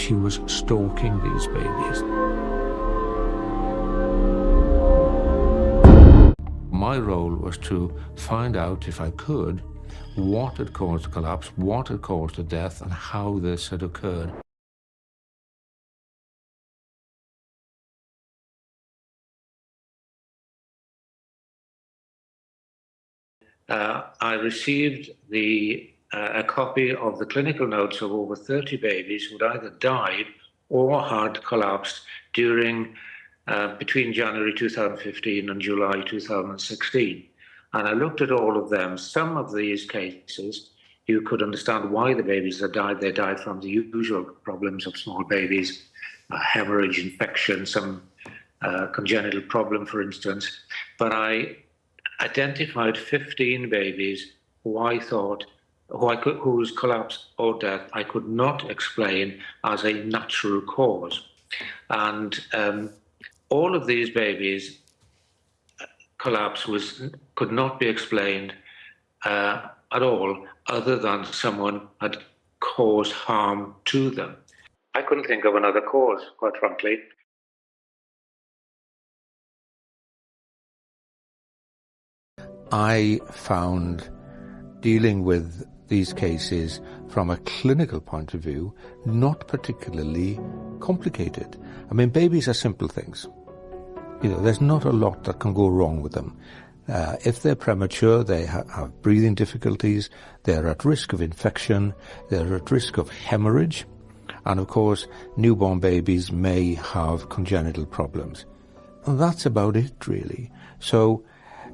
she was stalking these babies. My role was to find out, if I could, what had caused the collapse, what had caused the death, and how this had occurred. I received a copy of the clinical notes of over 30 babies who'd either died or had collapsed during between January 2015 and July 2016. And I looked at all of them. Some of these cases, you could understand why the babies had died. They died from the usual problems of small babies, hemorrhage, infection, some congenital problem, for instance. But I identified 15 babies whose collapse or death I could not explain as a natural cause. And all of these babies' collapse could not be explained at all, other than someone had caused harm to them. I couldn't think of another cause, quite frankly. I found dealing with these cases from a clinical point of view not particularly complicated. I mean, babies are simple things. You know, there's not a lot that can go wrong with them. If they're premature, they have breathing difficulties, they're at risk of infection, they're at risk of hemorrhage, and of course, newborn babies may have congenital problems. And that's about it, really. So,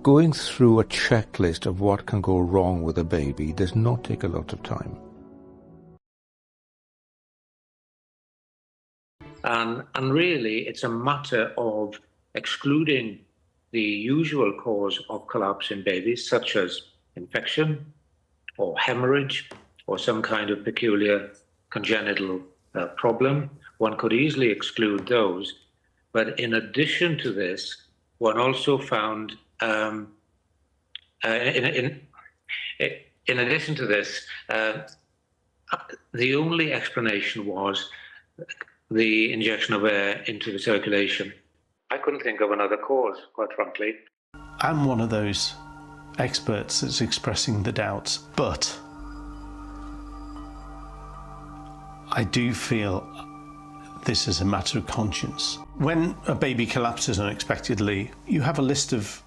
going through a checklist of what can go wrong with a baby does not take a lot of time. And really, it's a matter of excluding the usual cause of collapse in babies, such as infection or hemorrhage or some kind of peculiar congenital problem. One could easily exclude those. But in addition to this, one also found in addition to this, the only explanation was the injection of air into the circulation. I couldn't think of another cause, quite frankly. I'm one of those experts that's expressing the doubts, but I do feel this is a matter of conscience. When a baby collapses unexpectedly, you have a list of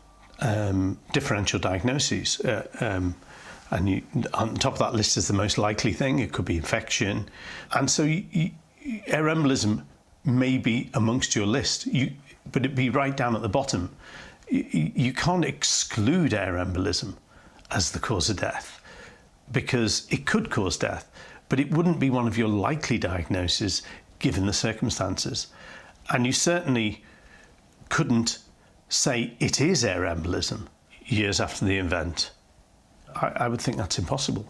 differential diagnoses, and on top of that list is the most likely thing. It could be infection, and so air embolism may be amongst your list, but it'd be right down at the bottom. You can't exclude air embolism as the cause of death, because it could cause death, but it wouldn't be one of your likely diagnoses given the circumstances. And you certainly couldn't say it is air embolism years after the event. I would think that's impossible.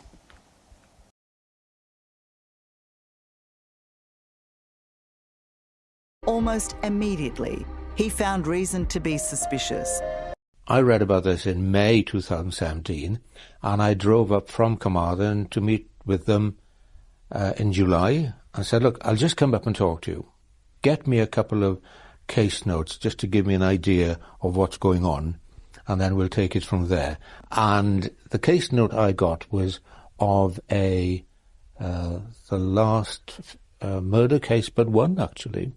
Almost immediately, he found reason to be suspicious. I read about this in May 2017, and I drove up from Carmarthen to meet with them in July and said, look, I'll just come up and talk to you. Get me a couple of case notes just to give me an idea of what's going on, and then we'll take it from there. And the case note I got was of the last murder case, but one actually.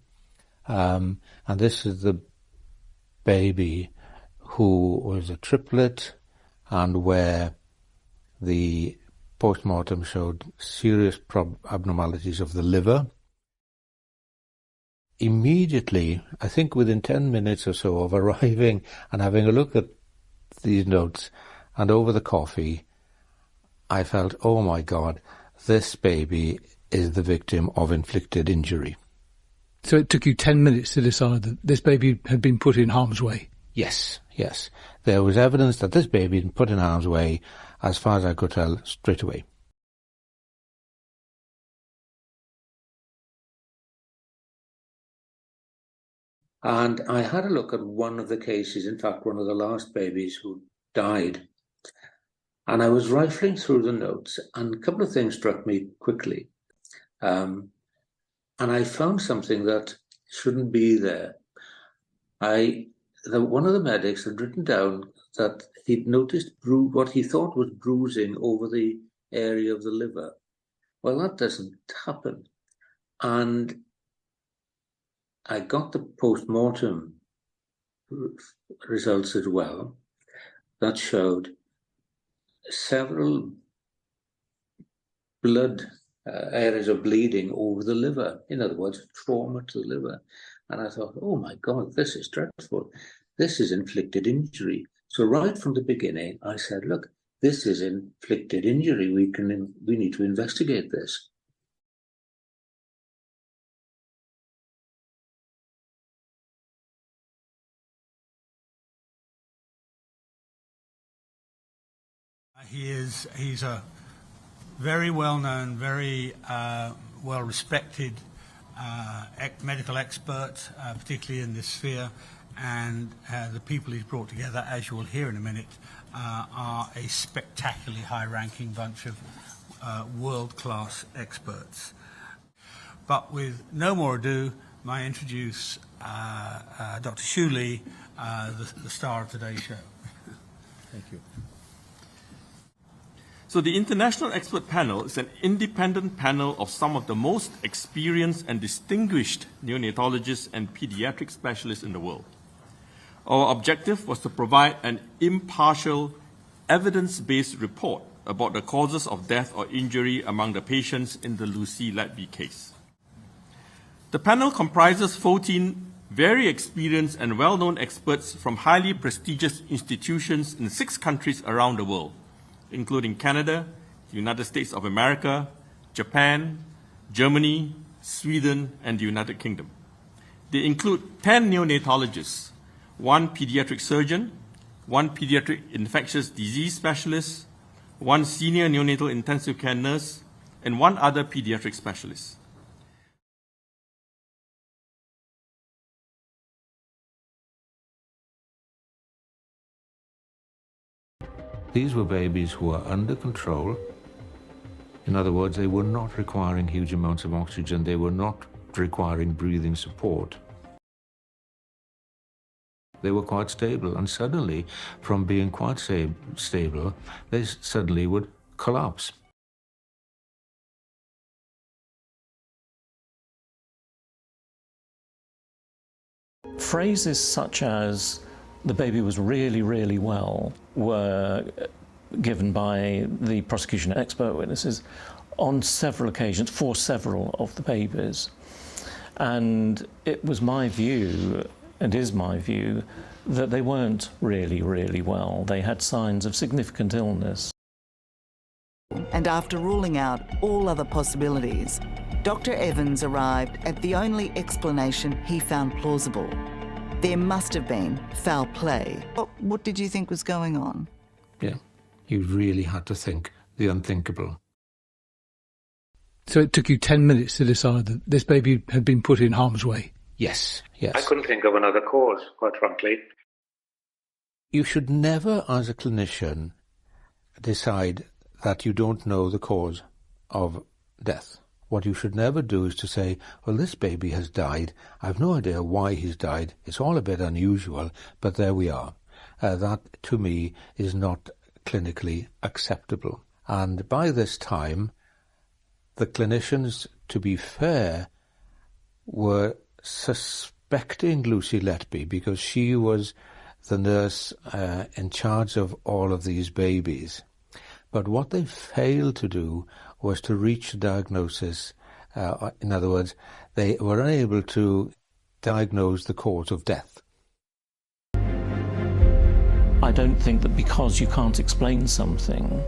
And this is the baby who was a triplet, and where the post-mortem showed serious abnormalities of the liver. Immediately, I think within 10 minutes or so of arriving and having a look at these notes and over the coffee, I felt, oh my God, this baby is the victim of inflicted injury. So it took you 10 minutes to decide that this baby had been put in harm's way? Yes, yes. There was evidence that this baby had been put in harm's way, as far as I could tell, straight away. And I had a look at one of the cases, in fact, one of the last babies who died. And I was rifling through the notes, and a couple of things struck me quickly. And I found something that shouldn't be there. One of the medics had written down that he'd noticed what he thought was bruising over the area of the liver. Well, that doesn't happen. And I got the post-mortem results as well that showed several blood areas of bleeding over the liver. In other words, trauma to the liver. And I thought, oh my God, this is dreadful. This is inflicted injury. So right from the beginning, I said, look, this is inflicted injury. We need to investigate this. He's a very well-known, very well-respected medical expert, particularly in this sphere, and the people he's brought together, as you will hear in a minute, are a spectacularly high-ranking bunch of world-class experts. But with no more ado, may I introduce Dr. Shoo Lee, the star of today's show. Thank you. So the International Expert Panel is an independent panel of some of the most experienced and distinguished neonatologists and pediatric specialists in the world. Our objective was to provide an impartial, evidence-based report about the causes of death or injury among the patients in the Lucy Letby case. The panel comprises 14 very experienced and well-known experts from highly prestigious institutions in 6 countries around the world, including Canada, the United States of America, Japan, Germany, Sweden, and the United Kingdom. They include 10 neonatologists, 1 pediatric surgeon, 1 pediatric infectious disease specialist, 1 senior neonatal intensive care nurse, and 1 other pediatric specialist. These were babies who were under control. In other words, they were not requiring huge amounts of oxygen. They were not requiring breathing support. They were quite stable, and suddenly, from being quite stable, they suddenly would collapse. Phrases such as, "the baby was really, really well," were given by the prosecution expert witnesses on several occasions for several of the babies. And it was my view, and is my view, that they weren't really, really well. They had signs of significant illness. And after ruling out all other possibilities, Dr. Evans arrived at the only explanation he found plausible. There must have been foul play. What did you think was going on? Yeah, you really had to think the unthinkable. So it took you 10 minutes to decide that this baby had been put in harm's way? Yes, yes. I couldn't think of another cause, quite frankly. You should never, as a clinician, decide that you don't know the cause of death. What you should never do is to say, well, this baby has died. I've no idea why he's died. It's all a bit unusual, but there we are. That, to me, is not clinically acceptable. And by this time, the clinicians, to be fair, were suspecting Lucy Letby because she was the nurse in charge of all of these babies. But what they failed to do was to reach a diagnosis. In other words, they were unable to diagnose the cause of death. I don't think that because you can't explain something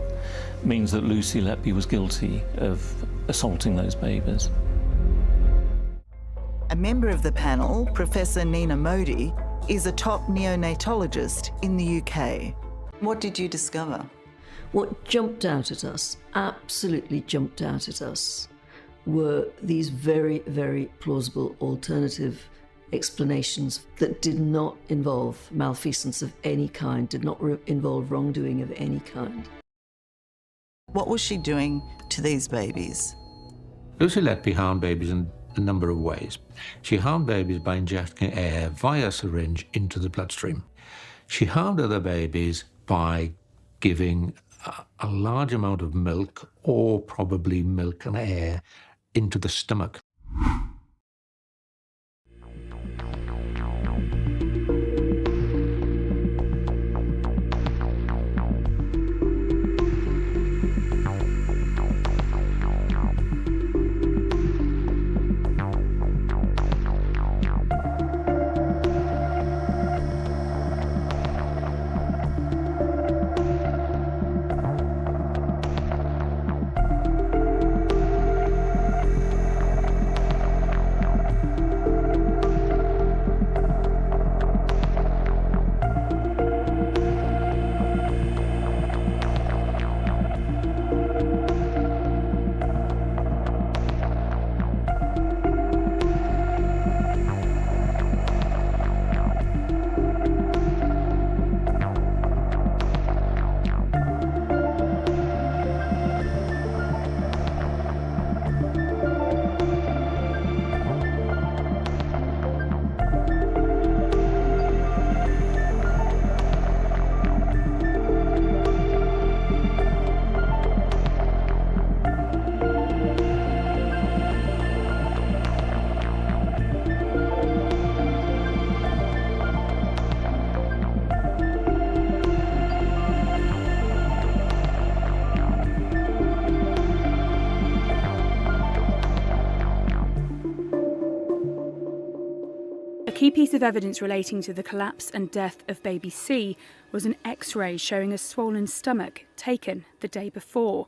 means that Lucy Letby was guilty of assaulting those babies. A member of the panel, Professor Nina Modi, is a top neonatologist in the UK. What did you discover? What jumped out at us, absolutely jumped out at us, were these very, very plausible alternative explanations that did not involve malfeasance of any kind, did not involve wrongdoing of any kind. What was she doing to these babies? Lucy Letby harmed babies in a number of ways. She harmed babies by injecting air via syringe into the bloodstream. She harmed other babies by giving a large amount of milk, or probably milk and air, into the stomach. A key piece of evidence relating to the collapse and death of baby C was an X-ray showing a swollen stomach taken the day before.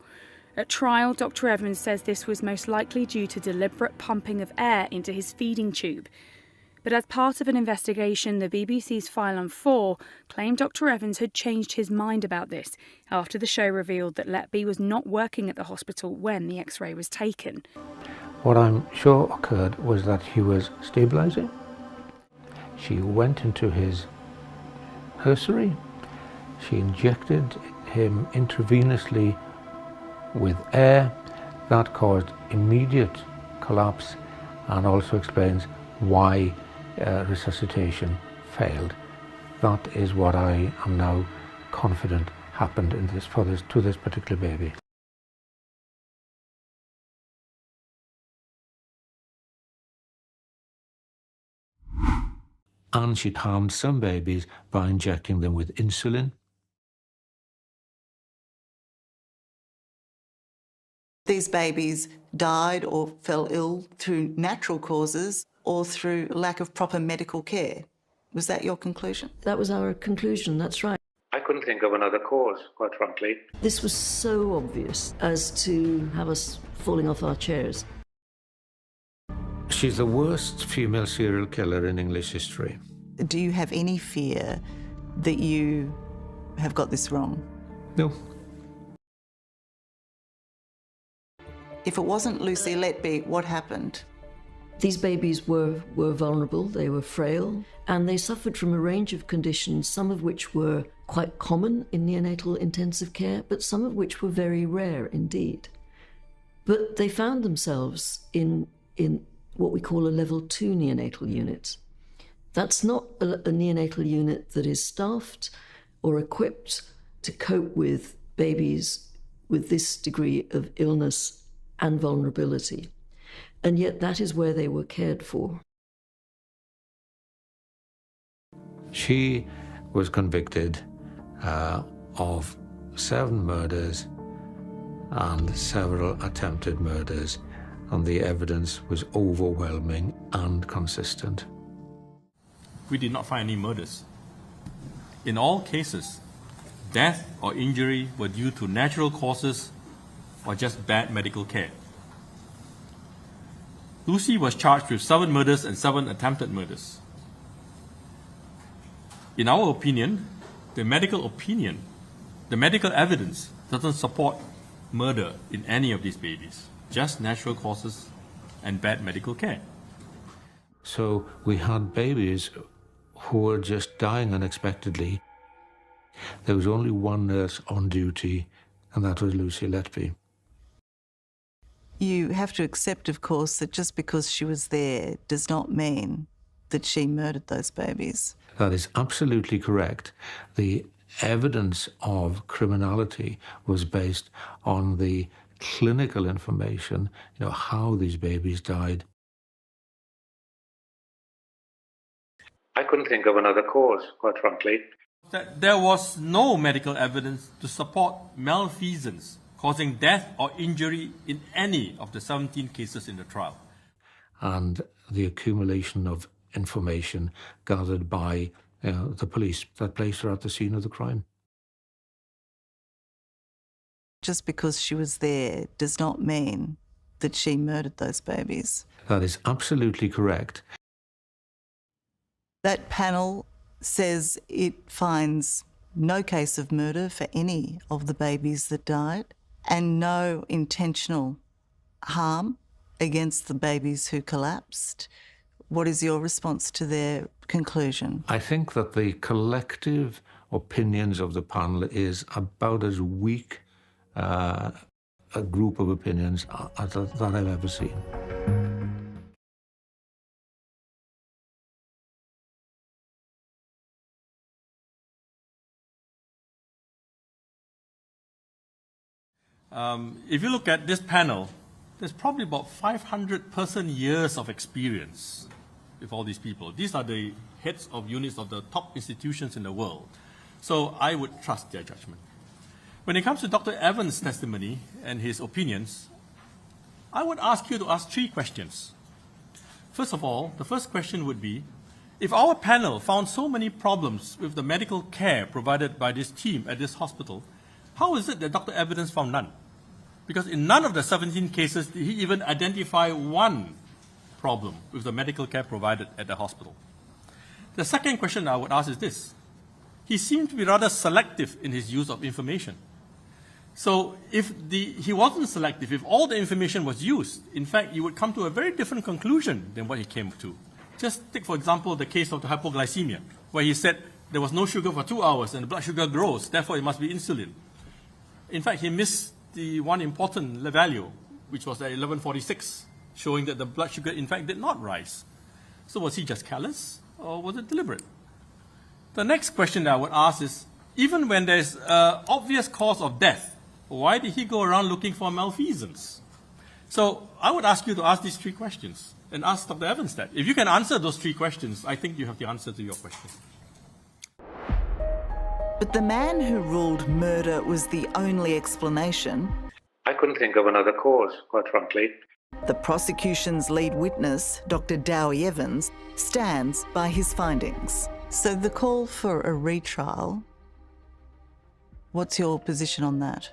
At trial, Dr. Evans says this was most likely due to deliberate pumping of air into his feeding tube. But as part of an investigation, the BBC's File on 4 claimed Dr. Evans had changed his mind about this after the show revealed that Letby was not working at the hospital when the X-ray was taken. What I'm sure occurred was that he was stabilising. She went into his nursery. She injected him intravenously with air. That caused immediate collapse and also explains why resuscitation failed. That is what I am now confident happened in to this particular baby. And she'd harmed some babies by injecting them with insulin. These babies died or fell ill through natural causes or through lack of proper medical care. Was that your conclusion? That was our conclusion, that's right. I couldn't think of another cause, quite frankly. This was so obvious as to have us falling off our chairs. She's the worst female serial killer in English history. Do you have any fear that you have got this wrong? No. If it wasn't Lucy Letby, what happened? These babies were vulnerable, they were frail, and they suffered from a range of conditions, some of which were quite common in neonatal intensive care, but some of which were very rare indeed. But they found themselves in what we call a level 2 neonatal unit. That's not a neonatal unit that is staffed or equipped to cope with babies with this degree of illness and vulnerability. And yet that is where they were cared for. She was convicted of 7 murders and several attempted murders, and the evidence was overwhelming and consistent. We did not find any murders. In all cases, death or injury were due to natural causes or just bad medical care. Lucy was charged with 7 murders and 7 attempted murders. In our opinion, the medical evidence doesn't support murder in any of these babies, just natural causes and bad medical care. So we had babies who were just dying unexpectedly. There was only one nurse on duty, and that was Lucy Letby. You have to accept, of course, that just because she was there does not mean that she murdered those babies. That is absolutely correct. The evidence of criminality was based on the clinical information, how these babies died. I couldn't think of another cause, quite frankly. That there was no medical evidence to support malfeasance causing death or injury in any of the 17 cases in the trial. And the accumulation of information gathered by the police that placed her at the scene of the crime. Just because she was there does not mean that she murdered those babies. That is absolutely correct. That panel says it finds no case of murder for any of the babies that died and no intentional harm against the babies who collapsed. What is your response to their conclusion? I think that the collective opinions of the panel is about as weak a group of opinions that I've ever seen. If you look at this panel, there's probably about 500 person-years of experience with all these people. These are the heads of units of the top institutions in the world. So I would trust their judgment. When it comes to Dr. Evans' testimony and his opinions, I would ask you to ask 3 questions. First of all, the first question would be, if our panel found so many problems with the medical care provided by this team at this hospital, how is it that Dr. Evans found none? Because in none of the 17 cases did he even identify one problem with the medical care provided at the hospital. The second question I would ask is this. He seemed to be rather selective in his use of information. So if he wasn't selective, if all the information was used, in fact, you would come to a very different conclusion than what he came to. Just take, for example, the case of the hypoglycemia, where he said there was no sugar for 2 hours and the blood sugar grows, therefore it must be insulin. In fact, he missed the one important value, which was at 11:46, showing that the blood sugar, in fact, did not rise. So was he just careless, or was it deliberate? The next question that I would ask is, even when there's an obvious cause of death, why did he go around looking for malfeasance? So I would ask you to ask these 3 questions, and ask Dr. Evans that. If you can answer those 3 questions, I think you have the answer to your question. But the man who ruled murder was the only explanation. I couldn't think of another cause, quite frankly. The prosecution's lead witness, Dr. Dewi Evans, stands by his findings. So the call for a retrial, what's your position on that?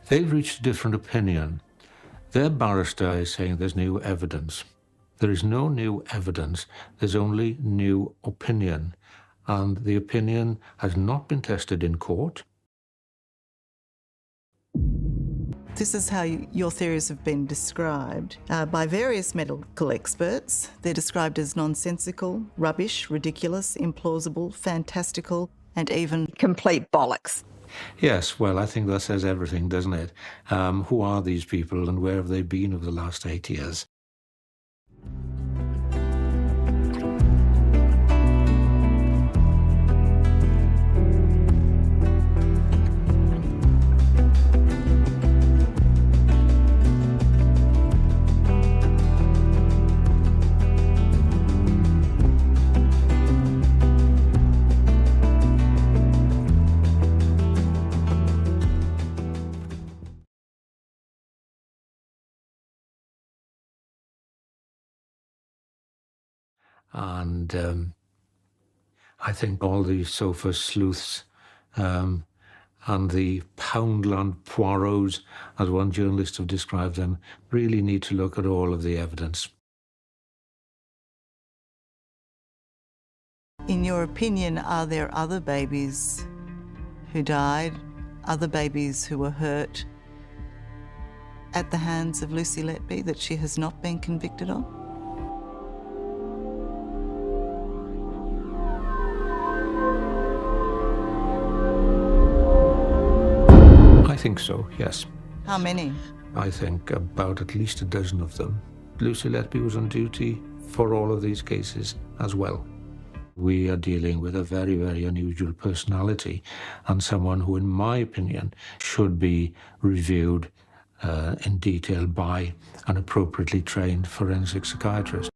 They've reached a different opinion. Their barrister is saying there's new evidence. There is no new evidence, there's only new opinion. And the opinion has not been tested in court. This is how your theories have been described by various medical experts. They're described as nonsensical, rubbish, ridiculous, implausible, fantastical, and even complete bollocks. Yes, well, I think that says everything, doesn't it? Who are these people and where have they been over the last 8 years? And I think all the sofa sleuths and the Poundland Poirots, as one journalist have described them, really need to look at all of the evidence. In your opinion, are there other babies who died, other babies who were hurt at the hands of Lucy Letby that she has not been convicted of? I think so, yes. How many? I think about at least a dozen of them. Lucy Letby was on duty for all of these cases as well. We are dealing with a very, very unusual personality and someone who, in my opinion, should be reviewed in detail by an appropriately trained forensic psychiatrist.